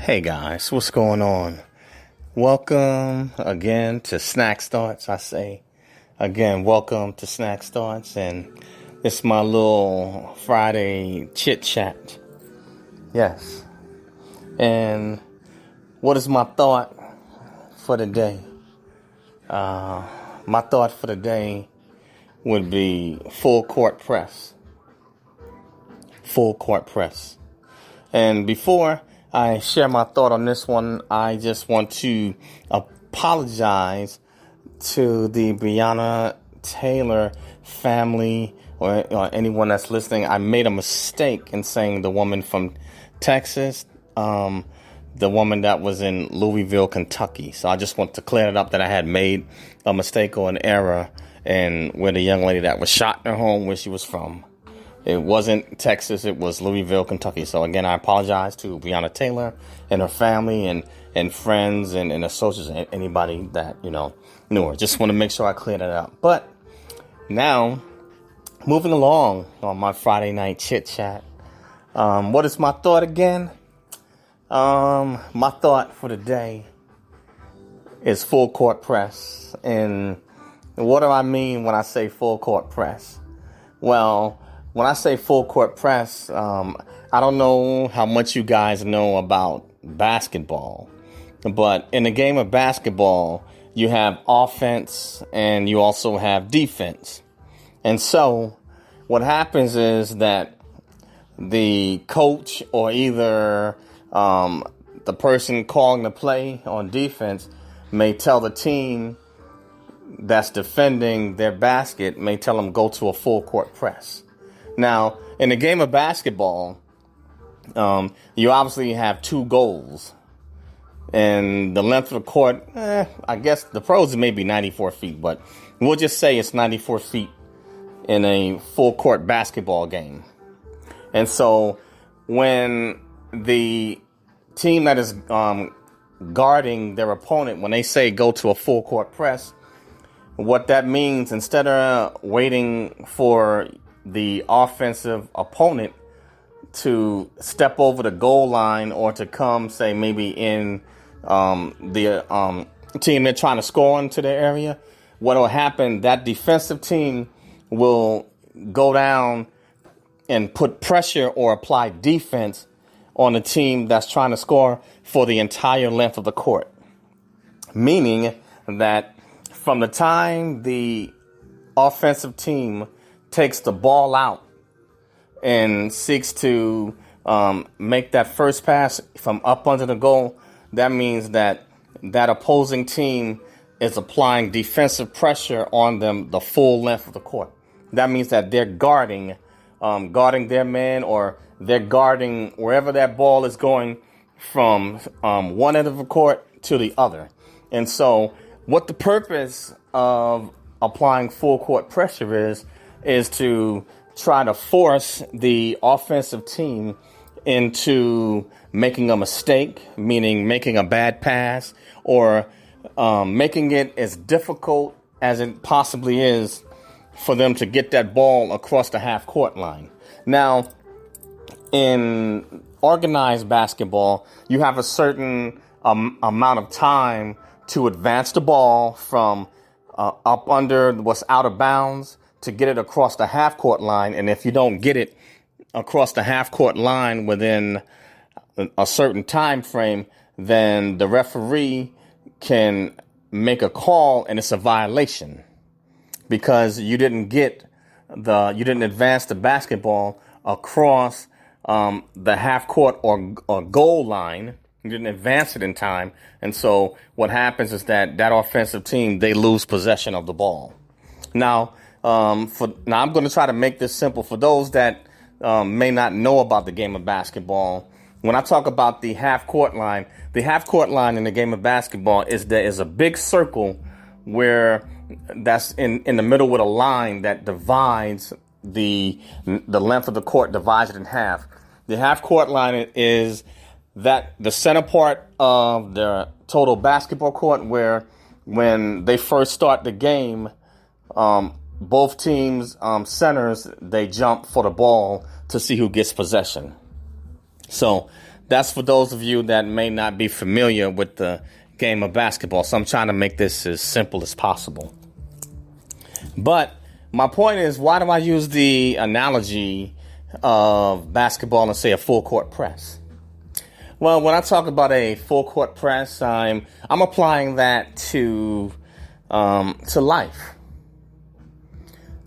Hey guys, what's going on? Welcome again to Snack Starts. I say again, welcome to Snack Starts, and it's my little Friday chit-chat. Yes. And what is my thought for the day? My thought for the day would be full court press. Full court press. And before I share my thought on this one, I just want to apologize to the Breonna Taylor family or anyone that's listening. I made a mistake in saying the woman from Texas, the woman that was in Louisville, Kentucky. So I just want to clear it up that I had made a mistake or an error in where the young lady that was shot in her home, where she was from. It wasn't Texas, it was Louisville, Kentucky. So again, I apologize to Breonna Taylor and her family and friends and associates and anybody that, knew her. Just want to make sure I clear that up. But now, moving along on my Friday night chit chat. What is my thought again? My thought for the day is full court press. And what do I mean when I say full court press? Well, when I say full court press, I don't know how much you guys know about basketball, but in the game of basketball, you have offense and you also have defense. And so what happens is that the coach or either the person calling the play on defense may tell the team that's defending their basket, may tell them go to a full court press. Now, in the game of basketball, you obviously have two goals. And the length of the court, I guess the pros may be 94 feet, but we'll just say it's 94 feet in a full court basketball game. And so when the team that is guarding their opponent, when they say go to a full court press, what that means, instead of waiting for the offensive opponent to step over the goal line or to come, say, maybe in the team they're trying to score into their area, what will happen, that defensive team will go down and put pressure or apply defense on the team that's trying to score for the entire length of the court. Meaning that from the time the offensive team takes the ball out and seeks to make that first pass from up under the goal, that means that opposing team is applying defensive pressure on them the full length of the court. That means that they're guarding their man, or they're guarding wherever that ball is going from one end of the court to the other. And so what the purpose of applying full court pressure is to try to force the offensive team into making a mistake, meaning making a bad pass, or making it as difficult as it possibly is for them to get that ball across the half court line. Now, in organized basketball, you have a certain amount of time to advance the ball from up under what's out of bounds to get it across the half court line. And if you don't get it across the half court line within a certain time frame, then the referee can make a call and it's a violation because you didn't advance the basketball across the half court or goal line. You didn't advance it in time. And so what happens is that offensive team, they lose possession of the ball. Now I'm going to try to make this simple for those that may not know about the game of basketball. When I talk about the half court line in the game of basketball is there is a big circle where that's in the middle with a line that divides the length of the court, divides it in half. The half court line is that the center part of the total basketball court, where when they first start the game, both teams' centers, they jump for the ball to see who gets possession. So That's for those of you that may not be familiar with the game of basketball. So I'm trying to make this as simple as possible. But my point is, why do I use the analogy of basketball and say a full court press? Well, when I talk about a full court press, I'm applying that to life.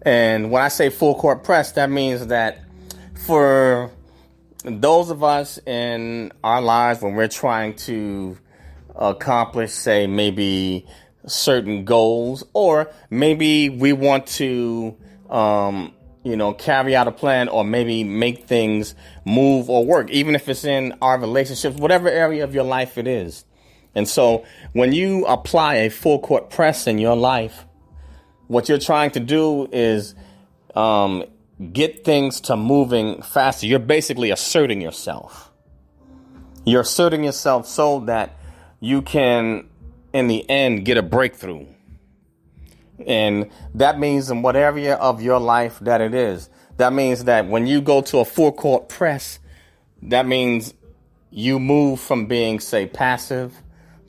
And when I say full court press, that means that for those of us in our lives, when we're trying to accomplish, say, maybe certain goals, or maybe we want to, carry out a plan, or maybe make things move or work, even if it's in our relationships, whatever area of your life it is. And so when you apply a full court press in your life, what you're trying to do is get things to moving faster. You're basically asserting yourself. You're asserting yourself so that you can, in the end, get a breakthrough. And that means in what area of your life that it is. That means that when you go to a full court press, that means you move from being, say, passive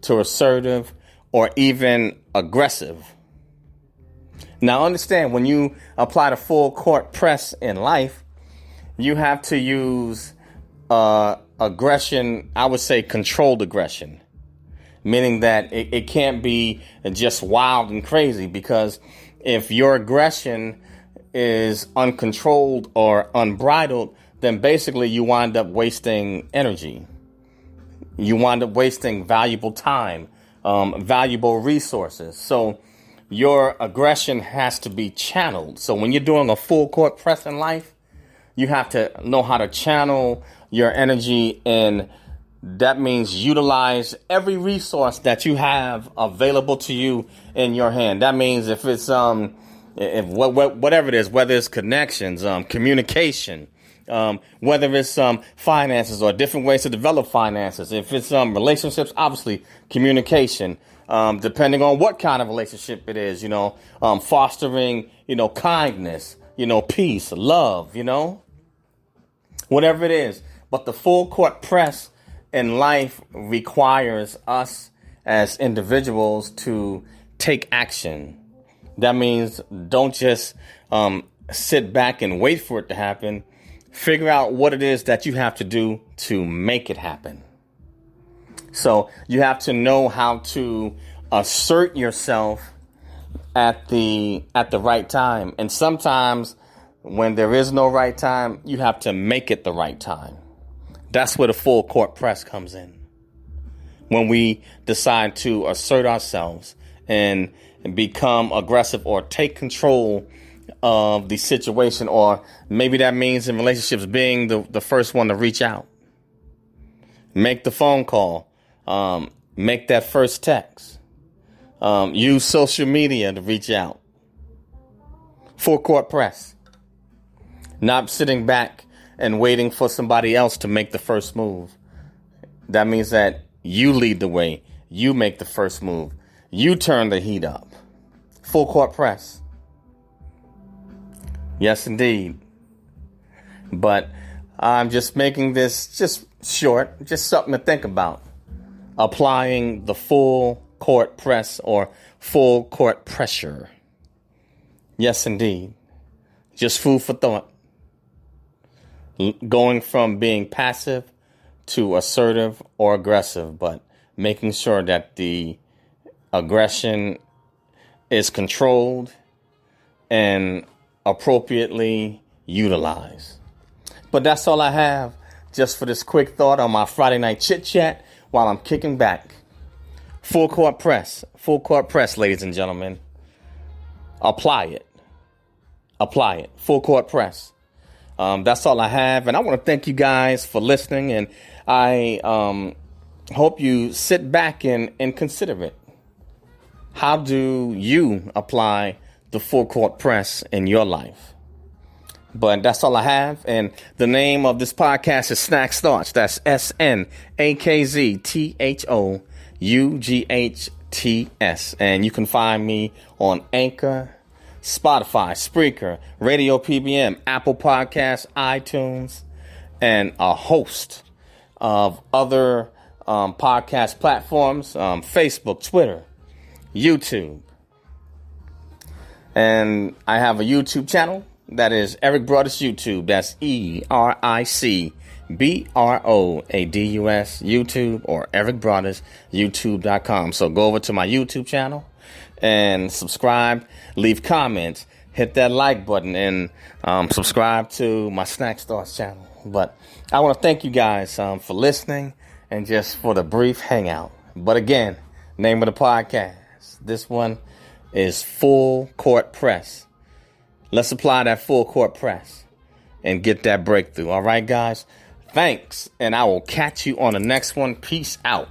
to assertive or even aggressive. Now, understand, when you apply the full court press in life, you have to use aggression, I would say controlled aggression, meaning that it can't be just wild and crazy, because if your aggression is uncontrolled or unbridled, then basically you wind up wasting energy. You wind up wasting valuable time, valuable resources. So your aggression has to be channeled. So when you're doing a full court press in life, you have to know how to channel your energy, and that means utilize every resource that you have available to you in your hand. That means if it's whatever it is, whether it's connections, communication, whether it's finances or different ways to develop finances. If it's relationships, obviously communication. Depending on what kind of relationship it is, fostering, kindness, peace, love, whatever it is. But the full court press in life requires us as individuals to take action. That means don't just sit back and wait for it to happen. Figure out what it is that you have to do to make it happen. So you have to know how to assert yourself at the right time. And sometimes when there is no right time, you have to make it the right time. That's where the full court press comes in. When we decide to assert ourselves and become aggressive or take control of the situation, or maybe that means in relationships being the first one to reach out. Make the phone call. Make that first text. Use social media to reach out. Full court press. Not sitting back and waiting for somebody else to make the first move. That means that you lead the way. You make the first move. You turn the heat up. Full court press. Yes, indeed. But I'm just making this just short, just something to think about. Applying the full court press or full court pressure. Yes, indeed. Just food for thought. Going from being passive to assertive or aggressive, but making sure that the aggression is controlled and appropriately utilized. But that's all I have just for this quick thought on my Friday night chit chat while I'm kicking back. Full court press, ladies and gentlemen. Apply it. Full court press. That's all I have. And I want to thank you guys for listening. And I hope you sit back and consider it. How do you apply the full court press in your life? But that's all I have. And the name of this podcast is Snacks Thoughts. That's SNAKZTHOUGHTS. And you can find me on Anchor, Spotify, Spreaker, Radio PBM, Apple Podcasts, iTunes, and a host of other podcast platforms, Facebook, Twitter, YouTube. And I have a YouTube channel that is Eric Broadus YouTube. That's EricBroadus YouTube, or Eric Broadus YouTube.com. So go over to my YouTube channel and subscribe, leave comments, hit that like button, and subscribe to my Snack Stars channel. But I want to thank you guys for listening and just for the brief hangout. But again, name of the podcast, this one is Full Court Press. Let's apply that full court press and get that breakthrough. All right, guys? Thanks, and I will catch you on the next one. Peace out.